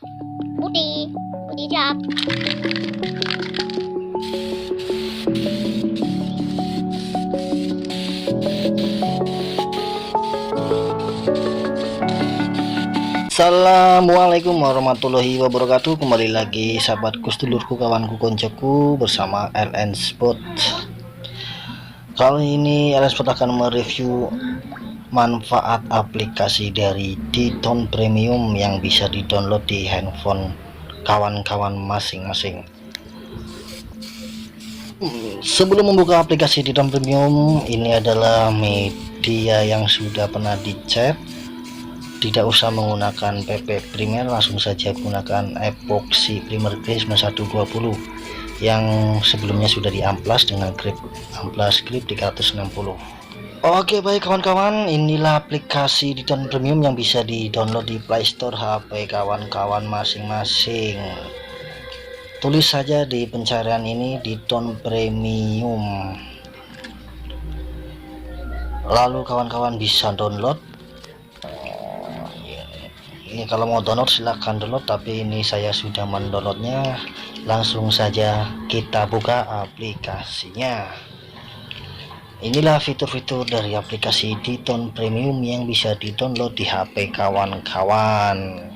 Budi, Budi jawab. Assalamualaikum warahmatullahi wabarakatuh. Kembali lagi sahabatku, sedulurku, kawanku, koncoku bersama LN Sport. Kali ini LN Sport akan mereview manfaat aplikasi dari Diton Premium yang bisa didownload di handphone kawan-kawan masing-masing. Sebelum membuka aplikasi Diton Premium, ini adalah media yang sudah pernah dicek. Tidak usah menggunakan PP primer, langsung saja gunakan epoxy primer grade 120 yang sebelumnya sudah diamplas dengan grip amplas grip 360. Oke, baik kawan-kawan, inilah aplikasi Diton Premium yang bisa di-download di Play Store HP kawan-kawan masing-masing. Tulis saja di pencarian ini Diton Premium, lalu kawan-kawan bisa download. Ini kalau mau download silahkan download, tapi ini saya sudah mendownloadnya. Langsung saja kita buka aplikasinya. Inilah fitur-fitur dari aplikasi Diton Premium yang bisa di-download di HP kawan-kawan.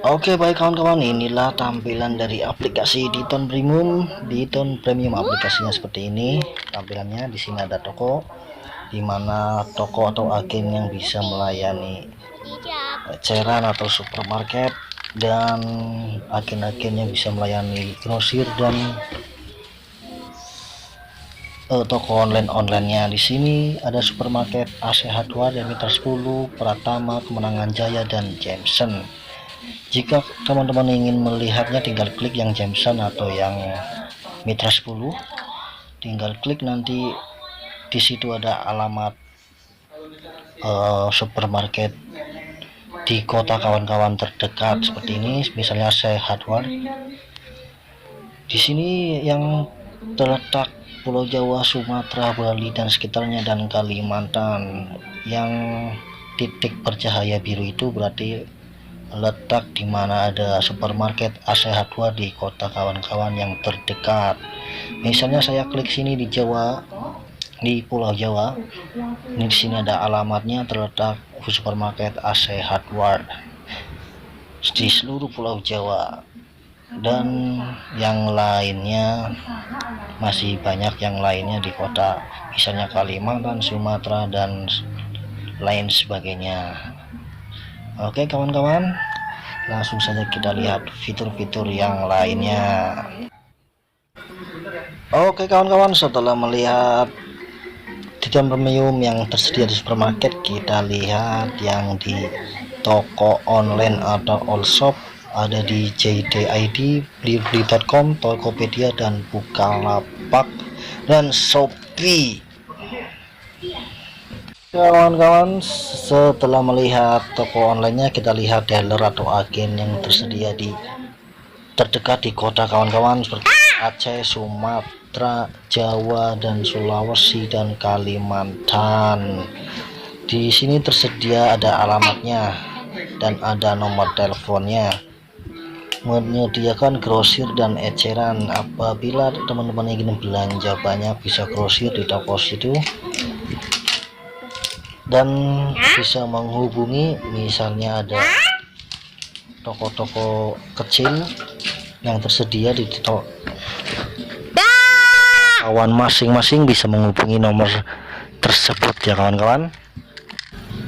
Oke, baik kawan-kawan, inilah tampilan dari aplikasi Diton Premium. Diton Premium aplikasinya seperti ini tampilannya. Di sini ada toko, di mana toko atau agen yang bisa melayani eceran atau supermarket, dan agen-agen yang bisa melayani grosir dan toko online-onlinenya. Di sini ada supermarket AC Hardware, Mitra 10, Pratama, Kemenangan Jaya, dan Jameson. Jika teman-teman ingin melihatnya, tinggal klik yang Jameson atau yang Mitra 10, tinggal klik, nanti di situ ada alamat supermarket di kota kawan-kawan terdekat seperti ini, misalnya AC Hardware. Di sini yang terletak Pulau Jawa, Sumatera, Bali dan sekitarnya, dan Kalimantan. Yang titik bercahaya biru itu berarti letak di mana ada supermarket AC Hardware di kota kawan-kawan yang terdekat. Misalnya saya klik sini di Jawa, di Pulau Jawa. Ini di sini ada alamatnya, terletak supermarket AC Hardware di seluruh Pulau Jawa, dan yang lainnya masih banyak yang lainnya di kota, misalnya Kalimantan, Sumatera, dan lain sebagainya. Oke kawan-kawan, langsung saja kita lihat fitur-fitur yang lainnya. Oke kawan-kawan, setelah melihat Diton Premium yang tersedia di supermarket, kita lihat yang di toko online atau all shop. Ada di JD.id, Blibli.com, Tokopedia, dan Bukalapak, dan Shopee. Kawan-kawan, setelah melihat toko onlinenya, kita lihat dealer atau agen yang tersedia di terdekat di kota kawan-kawan, seperti Aceh, Sumatera, Jawa, dan Sulawesi, dan Kalimantan. Di sini tersedia ada alamatnya dan ada nomor teleponnya. Menyediakan grosir dan eceran. Apabila teman-teman ingin belanja banyak, bisa grosir di toko situ, dan bisa menghubungi, misalnya ada toko-toko kecil yang tersedia di toko kawan masing-masing, bisa menghubungi nomor tersebut ya kawan-kawan.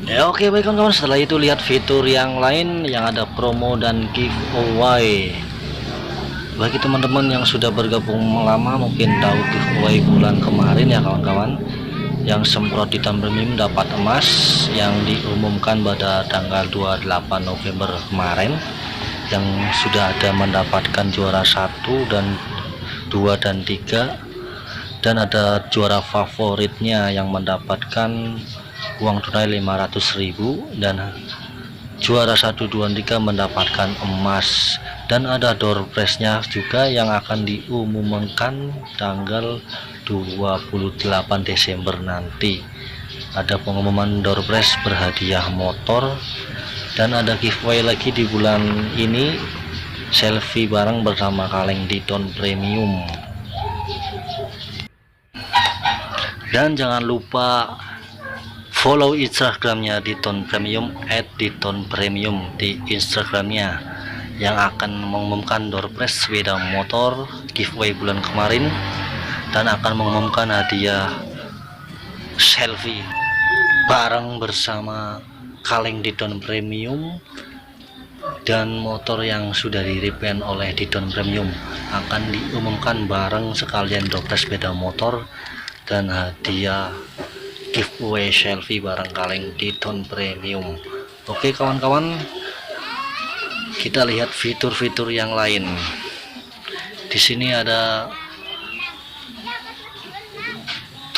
Ya, oke baik kawan-kawan, setelah itu lihat fitur yang lain yang ada promo dan giveaway. Bagi teman-teman yang sudah bergabung lama mungkin tahu giveaway bulan kemarin ya kawan-kawan, yang semprot Diton Premium dapat emas yang diumumkan pada tanggal 28 November kemarin, yang sudah ada mendapatkan juara 1 dan 2 dan 3, dan ada juara favoritnya yang mendapatkan uang tunai 500.000, dan juara 1, 2, 3 mendapatkan emas. Dan ada door prize-nya juga yang akan diumumkan tanggal 28 Desember nanti. Ada pengumuman door prize berhadiah motor Dan ada giveaway lagi di bulan ini, selfie bareng bersama kaleng Diton Premium. Dan jangan lupa follow Instagramnya Diton Premium, @ditonpremium di Instagramnya, yang akan mengumumkan door prize sepeda motor giveaway bulan kemarin, dan akan mengumumkan hadiah selfie bareng bersama kaleng Diton Premium dan motor yang sudah di repaint oleh Diton Premium. Akan diumumkan bareng sekalian door prize sepeda motor dan hadiah giveaway selfie bareng kaleng Diton Premium. Oke kawan-kawan, kita lihat fitur-fitur yang lain. Di sini ada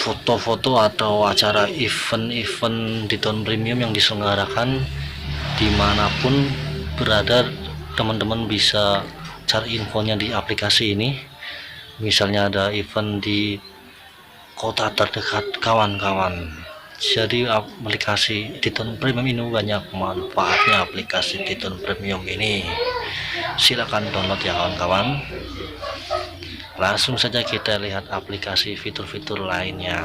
foto-foto atau acara event-event Diton Premium yang diselenggarakan dimanapun berada. Teman-teman bisa cari infonya di aplikasi ini. Misalnya ada event di kota terdekat kawan-kawan. Jadi aplikasi Diton Premium ini banyak manfaatnya. Aplikasi Diton Premium ini silakan download ya kawan-kawan. Langsung saja kita lihat aplikasi fitur-fitur lainnya.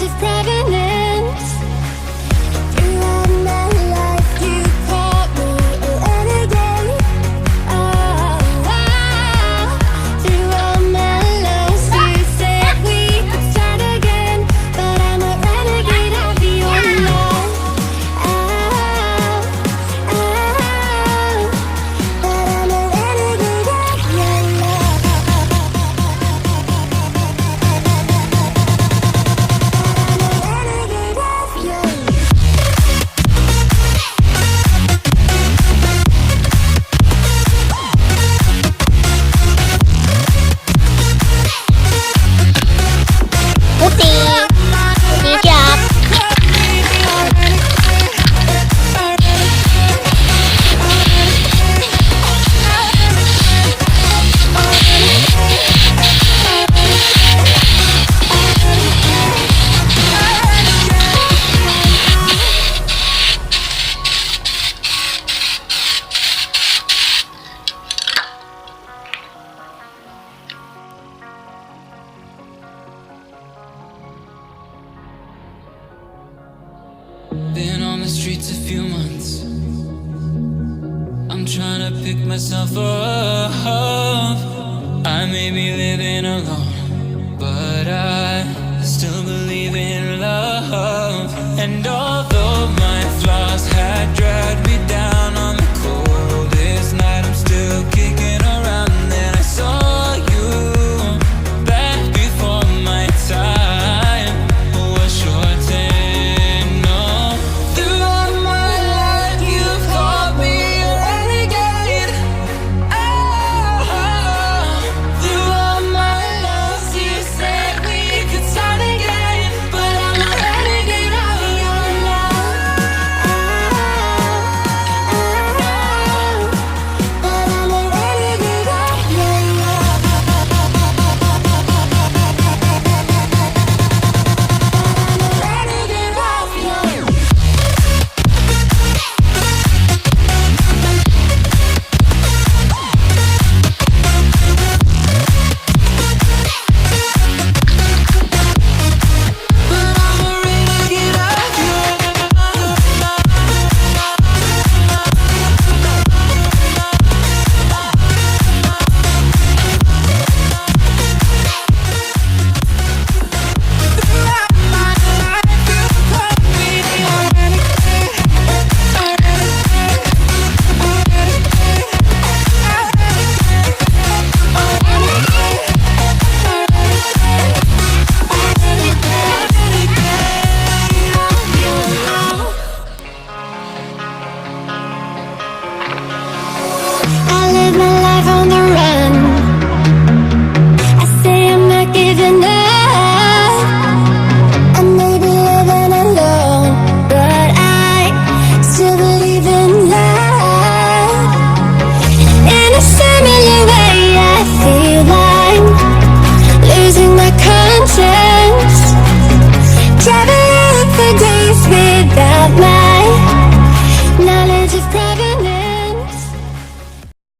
just never ends. Throughout my life, you taught me a renegade. Oh, throughout my life, you said we could start again, but I'm a renegade of your love. But I'm a renegade of your love. Renegade of your love. Putih hijab. Been on the streets a few months. I'm trying to pick myself up. I may be living alone, but I still believe in love. And although my flaws had dragged